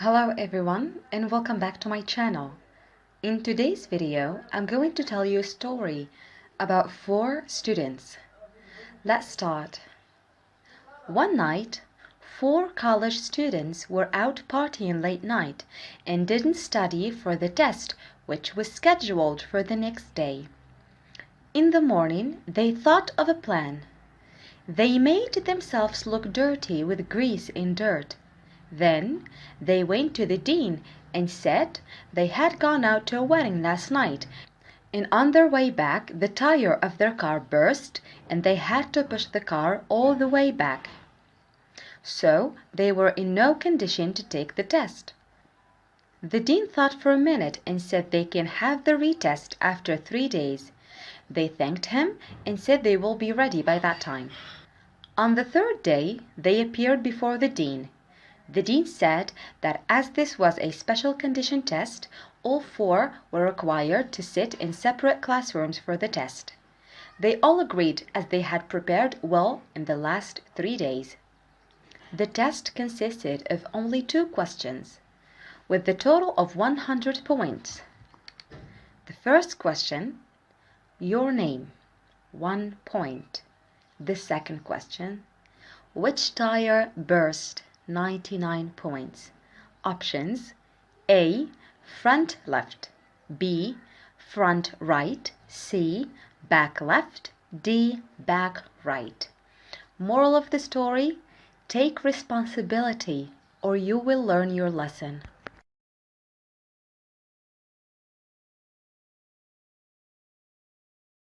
Hello everyone and welcome back to my channel. In today's video, I'm going to tell you a story about 4 students. Let's start. One night, 4 college students were out partying late night and didn't study for the test, which was scheduled for the next day. In the morning, they thought of a plan. They made themselves look dirty with grease and dirt. Then they went to the dean and said they had gone out to a wedding last night, and on their way back the tire of their car burst and they had to push the car all the way back. So they were in no condition to take the test. The dean thought for a minute and said they can have the retest after 3 days. They thanked him and said they will be ready by that time. On the 3rd day they appeared before the dean. The dean said that as this was a special condition test, all 4 were required to sit in separate classrooms for the test. They all agreed as they had prepared well in the last 3 days. The test consisted of only 2 questions, with the total of 100 points. The first question, your name, 1 point. The second question, which tire burst, 99 points. Options: A. Front left, B. Front right, C. Back left, D. Back right. Moral of the story: take responsibility or you will learn your lesson.